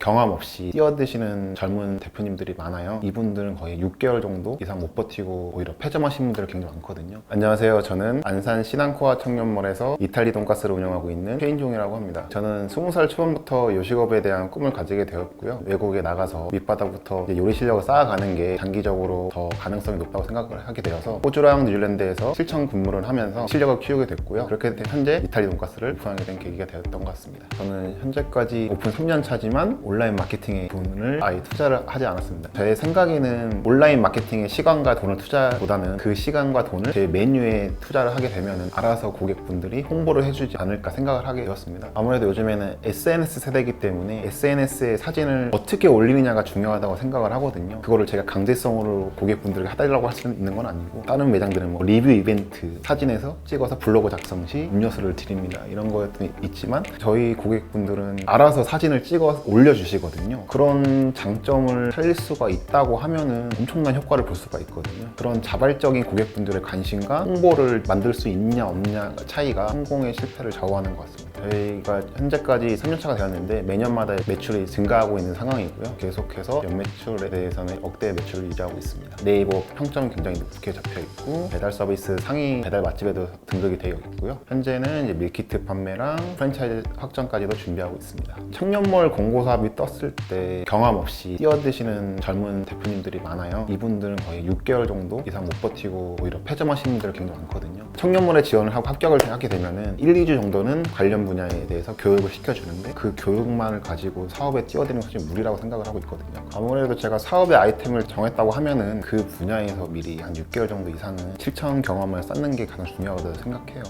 경험 없이 뛰어드시는 젊은 대표님들이 많아요. 이분들은 거의 6개월 정도 이상 못 버티고 오히려 폐점하신 분들이 굉장히 많거든요. 안녕하세요. 저는 안산 신앙코아 청년몰에서 이탈리 돈가스를 운영하고 있는 최인종이라고 합니다. 저는 20살 초반부터 요식업에 대한 꿈을 가지게 되었고요. 외국에 나가서 밑바닥부터 요리 실력을 쌓아가는 게 장기적으로 더 가능성이 높다고 생각을 하게 되어서 호주랑 뉴질랜드에서 실천 근무를 하면서 실력을 키우게 됐고요. 그렇게 현재 이탈리 돈가스를 오픈하게 된 계기가 되었던 것 같습니다. 저는 현재까지 오픈 3년 차지만 온라인 마케팅에 돈을 아예 투자를 하지 않았습니다. 제 생각에는 온라인 마케팅에 시간과 돈을 투자보다는 그 시간과 돈을 제 메뉴에 투자를 하게 되면 알아서 고객분들이 홍보를 해주지 않을까 생각을 하게 되었습니다. 아무래도 요즘에는 SNS 세대이기 때문에 SNS에 사진을 어떻게 올리느냐가 중요하다고 생각을 하거든요. 그거를 제가 강제성으로 고객분들에게 해달라고 할 수 있는 건 아니고, 다른 매장들은 뭐 리뷰 이벤트 사진에서 찍어서 블로그 작성 시 음료수를 드립니다 이런 거였던 있지만, 저희 고객분들은 알아서 사진을 찍어 올려주시거든요. 그런 장점을 살릴 수가 있다고 하면은 엄청난 효과를 볼 수가 있거든요. 그런 자발적인 고객분들의 관심과 홍보를 만들 수 있냐 없냐 차이가 성공의 실패를 좌우하는 것 같습니다. 저희가 현재까지 3년차가 되었는데 매년마다 매출이 증가하고 있는 상황이고요. 계속해서 연매출에 대해서는 억대 매출을 유지하고 있습니다. 네이버 평점이 굉장히 높게 잡혀 있고, 배달 서비스 상위 배달 맛집에도 등극이 되어 있고요. 현재는 이제 밀키트 판매랑 프랜차이즈 확장까지도 준비하고 있습니다. 청년몰 공고 사업이 떴을 때 경험 없이 뛰어드시는 젊은 대표님들이 많아요. 이분들은 거의 6개월 정도 이상 못 버티고 오히려 폐점하시는 분들이 굉장히 많거든요. 청년몰에 지원을 하고 합격을 하게 되면은 1, 2주 정도는 관련 분야에 대해서 교육을 시켜주는데, 그 교육만을 가지고 사업에 뛰어드는 것이 무리라고 생각을 하고 있거든요. 아무래도 제가 사업의 아이템을 정했다고 하면은 그 분야에서 미리 한 6개월 정도 이상은 실천 경험을 쌓는 게 가장 중요하다고 생각해요.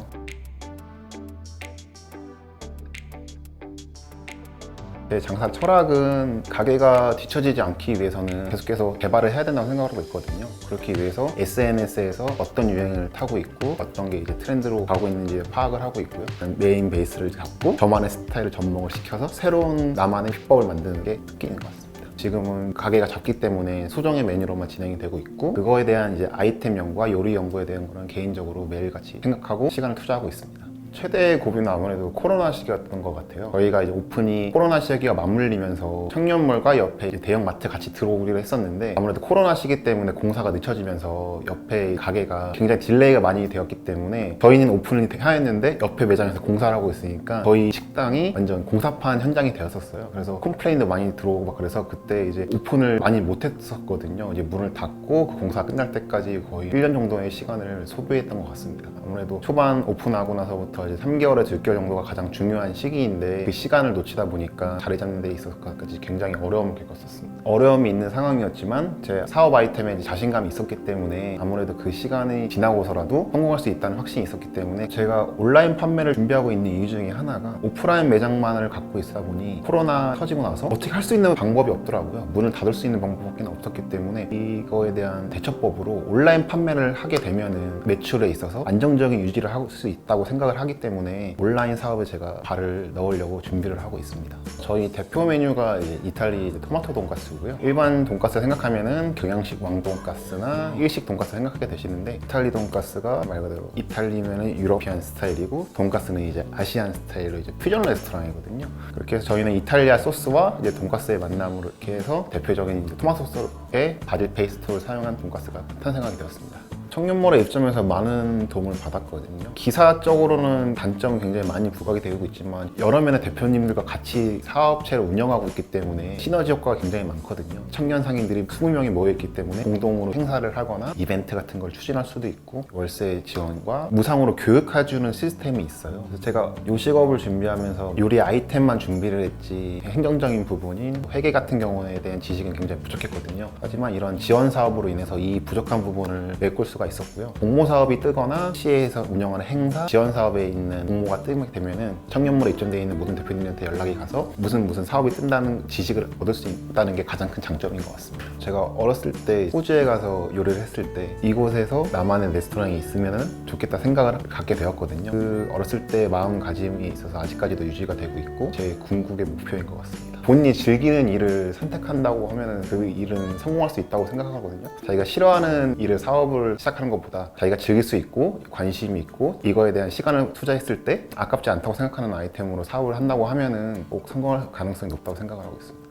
제 장사 철학은 가게가 뒤처지지 않기 위해서는 계속해서 개발을 해야 된다고 생각하고 있거든요. 그렇기 위해서 SNS에서 어떤 유행을 타고 있고 어떤 게 이제 트렌드로 가고 있는지 파악을 하고 있고요. 메인 베이스를 잡고 저만의 스타일을 접목을 시켜서 새로운 나만의 비법을 만드는 게 특기인 것 같습니다. 지금은 가게가 작기 때문에 소정의 메뉴로만 진행이 되고 있고, 그거에 대한 이제 아이템 연구와 요리 연구에 대한 거는 개인적으로 매일같이 생각하고 시간을 투자하고 있습니다. 최대의 고비는 아무래도 코로나 시기였던 것 같아요. 저희가 이제 오픈이 코로나 시기가 맞물리면서 청년몰과 옆에 이제 대형마트 같이 들어오기로 했었는데, 아무래도 코로나 시기 때문에 공사가 늦춰지면서 옆에 가게가 굉장히 딜레이가 많이 되었기 때문에 저희는 오픈을 하였는데 옆에 매장에서 공사를 하고 있으니까 저희 식당이 완전 공사판 현장이 되었었어요. 그래서 컴플레인도 많이 들어오고 막 그래서 그때 이제 오픈을 많이 못했었거든요. 이제 문을 닫고 그 공사 끝날 때까지 거의 1년 정도의 시간을 소비했던 것 같습니다. 아무래도 초반 오픈하고 나서부터 이제 3개월에서 6개월 정도가 가장 중요한 시기인데, 그 시간을 놓치다 보니까 자리 잡는 데 있어서까지 굉장히 어려움을 겪었었습니다. 어려움이 있는 상황이었지만 제 사업 아이템에 이제 자신감이 있었기 때문에 아무래도 그 시간이 지나고서라도 성공할 수 있다는 확신이 있었기 때문에, 제가 온라인 판매를 준비하고 있는 이유 중에 하나가 오프라인 매장만을 갖고 있다 보니 코로나 터지고 나서 어떻게 할 수 있는 방법이 없더라고요. 문을 닫을 수 있는 방법밖에 없었기 때문에 이거에 대한 대처법으로 온라인 판매를 하게 되면은 매출에 있어서 안정적인 유지를 할 수 있다고 생각을 하기 때문에 온라인 사업에 제가 발을 넣으려고 준비를 하고 있습니다. 저희 대표 메뉴가 이제 이탈리 토마토 돈가스고요. 일반 돈가스 생각하면은 경양식 왕돈가스나 일식 돈가스 생각하게 되시는데, 이탈리 돈가스가 말 그대로 이탈리면은 유러피안 스타일이고, 돈가스는 이제 아시안 스타일로 이제 퓨전 레스토랑이거든요. 그렇게 해서 저희는 이탈리아 소스와 이제 돈가스의 만남으로 이렇게 해서 대표적인 이제 토마토 소스에 바질 페이스토를 사용한 돈가스가 탄생하게 되었습니다. 청년몰에 입점해서 많은 도움을 받았거든요. 기사적으로는 단점이 굉장히 많이 부각이 되고 있지만, 여러 면의 대표님들과 같이 사업체를 운영하고 있기 때문에 시너지 효과가 굉장히 많거든요. 청년 상인들이 20명이 모여있기 때문에 공동으로 행사를 하거나 이벤트 같은 걸 추진할 수도 있고, 월세 지원과 무상으로 교육해주는 시스템이 있어요. 그래서 제가 요식업을 준비하면서 요리 아이템만 준비를 했지 행정적인 부분인 회계 같은 경우에 대한 지식은 굉장히 부족했거든요. 하지만 이런 지원 사업으로 인해서 이 부족한 부분을 메꿀 수가 있었고요. 공모 사업이 뜨거나 시에서 운영하는 행사, 지원 사업에 있는 공모가 뜨게 되면은 청년몰에 입점되어 있는 모든 대표님한테 연락이 가서 무슨 사업이 뜬다는 지식을 얻을 수 있다는 게 가장 큰 장점인 것 같습니다. 제가 어렸을 때 호주에 가서 요리를 했을 때 이곳에서 나만의 레스토랑이 있으면 좋겠다 생각을 갖게 되었거든요. 그 어렸을 때 마음가짐이 있어서 아직까지도 유지가 되고 있고, 제 궁극의 목표인 것 같습니다. 본인이 즐기는 일을 선택한다고 하면 그 일은 성공할 수 있다고 생각하거든요. 자기가 싫어하는 일을 사업을 시작하는 것보다 자기가 즐길 수 있고 관심이 있고 이거에 대한 시간을 투자했을 때 아깝지 않다고 생각하는 아이템으로 사업을 한다고 하면은 꼭 성공할 가능성이 높다고 생각을 하고 있습니다.